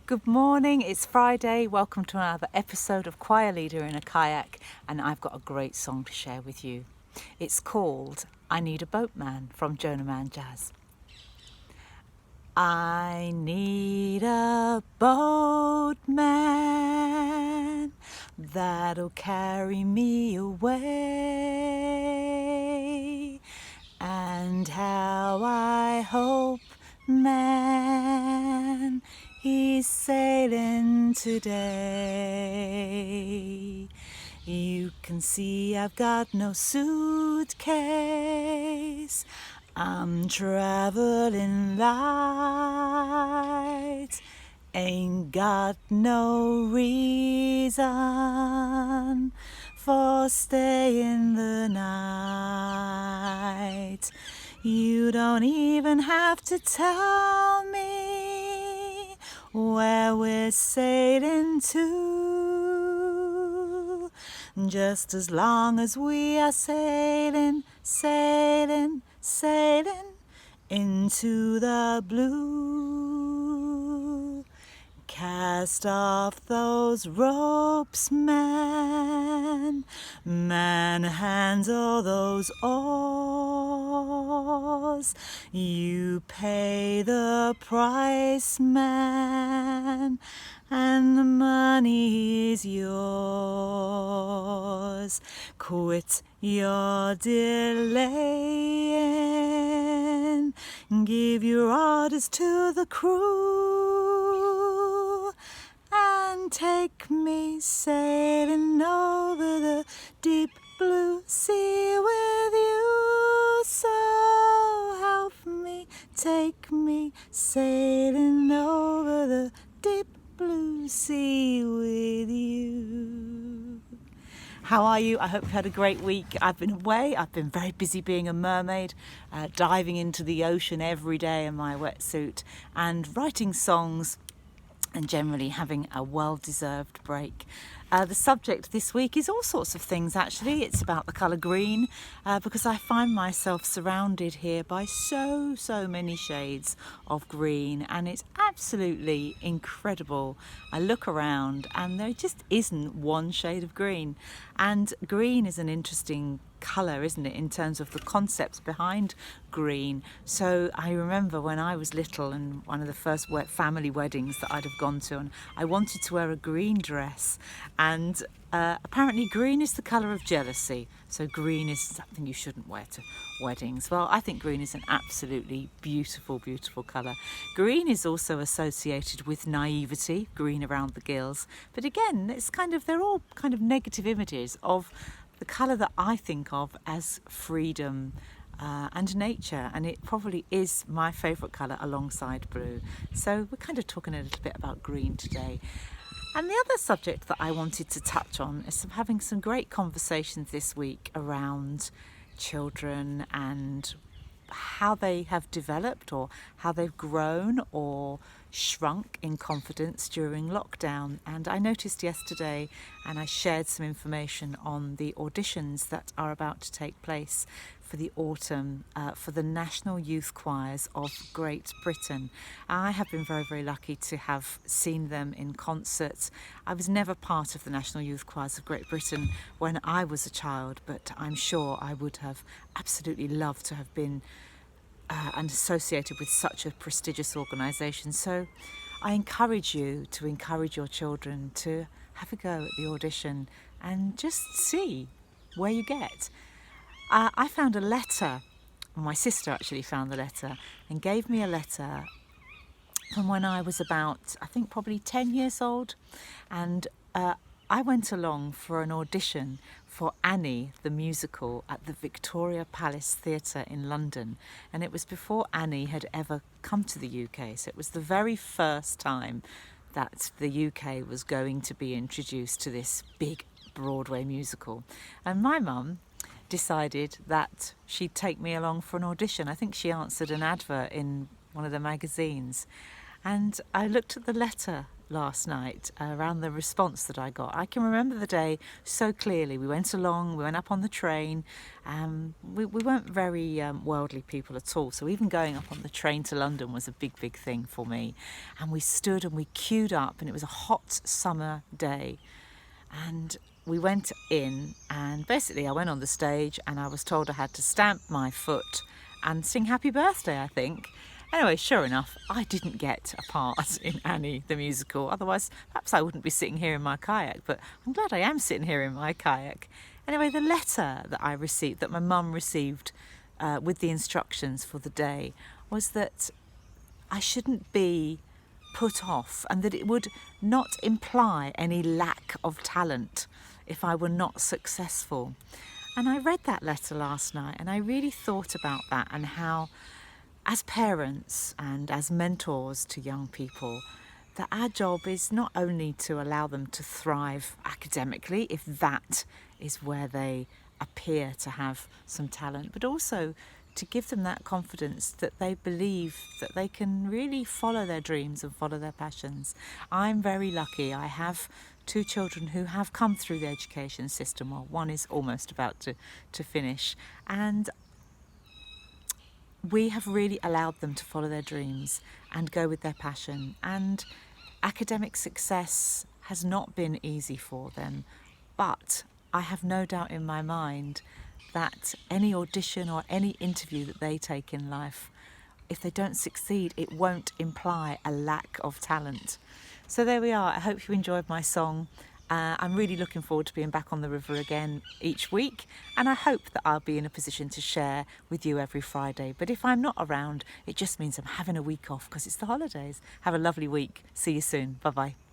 Good morning, it's Friday. Welcome to another episode of Choir Leader in a Kayak, and I've got a great song to share with you. It's called I Need a Boatman from Jonah Man Jazz. I need a boatman that'll carry me away, and how I hope, man, he's sailing today. You can see I've got no suitcase. I'm traveling light. Ain't got no reason for staying the night. You don't even have to tell me where we're sailing to, just as long as we are sailing into the blue. Cast off those ropes, man, handle those oars. You pay the price, man, and the money is yours. Quit your delaying, give your orders to the crew, and take me sailing over the deep blue sea with you. So help me, take me sailing over the deep blue sea with you. How are you? I hope you've had a great week. I've been away. I've been very busy being a mermaid, diving into the ocean every day in my wetsuit and writing songs and generally having a well-deserved break. The subject this week is all sorts of things actually. It's about the colour green because I find myself surrounded here by so many shades of green, and it's absolutely incredible. I look around and there just isn't one shade of green, and green is an interesting colour, isn't it, in terms of the concepts behind green. So I remember when I was little and one of the first family weddings that I'd have gone to, and I wanted to wear a green dress, and apparently green is the colour of jealousy, so green is something you shouldn't wear to weddings. Well, I think green is an absolutely beautiful colour. Green is also associated with naivety, green around the gills, but again they're all kind of negative images of the colour that I think of as freedom and nature, and it probably is my favourite colour alongside blue. So we're kind of talking a little bit about green today. And the other subject that I wanted to touch on is having some great conversations this week around children and how they have developed or how they've grown or shrunk in confidence during lockdown. And I noticed yesterday, and I shared some information on the auditions that are about to take place for the autumn for the National Youth Choirs of Great Britain. I have been very lucky to have seen them in concerts. I was never part of the National Youth Choirs of Great Britain when I was a child, but I'm sure I would have absolutely loved to have been and associated with such a prestigious organisation. So I encourage you to encourage your children to have a go at the audition and just see where you get. I found a letter, my sister actually found the letter and gave me a letter from when I was about, I think probably 10 years old, and I went along for an audition for Annie the musical at the Victoria Palace Theatre in London, and it was before Annie had ever come to the UK, so it was the very first time that the UK was going to be introduced to this big Broadway musical. And my mum decided that she'd take me along for an audition. I think she answered an advert in one of the magazines, and I looked at the letter last night around the response that I got. I can remember the day so clearly. We went along, we went up on the train. We weren't very worldly people at all, so even going up on the train to London was a big thing for me. And we stood and we queued up, and it was a hot summer day. And we went in, and basically I went on the stage and I was told I had to stamp my foot and sing Happy Birthday, I think. Anyway, sure enough, I didn't get a part in Annie the musical. Otherwise, perhaps I wouldn't be sitting here in my kayak, but I'm glad I am sitting here in my kayak. Anyway, the letter that I received, that my mum received with the instructions for the day, was that I shouldn't be put off and that it would not imply any lack of talent if I were not successful. And I read that letter last night and I really thought about that, and how as parents and as mentors to young people, that our job is not only to allow them to thrive academically, if that is where they appear to have some talent, but also to give them that confidence that they believe that they can really follow their dreams and follow their passions. I'm very lucky. I have 2 children who have come through the education system. Well, one is almost about to finish, and we have really allowed them to follow their dreams and go with their passion. And academic success has not been easy for them, but I have no doubt in my mind that any audition or any interview that they take in life, if they don't succeed, it won't imply a lack of talent. So there we are. I hope you enjoyed my song. I'm really looking forward to being back on the river again each week, and I hope that I'll be in a position to share with you every Friday. But if I'm not around, it just means I'm having a week off because it's the holidays. Have a lovely week. See you soon. Bye-bye.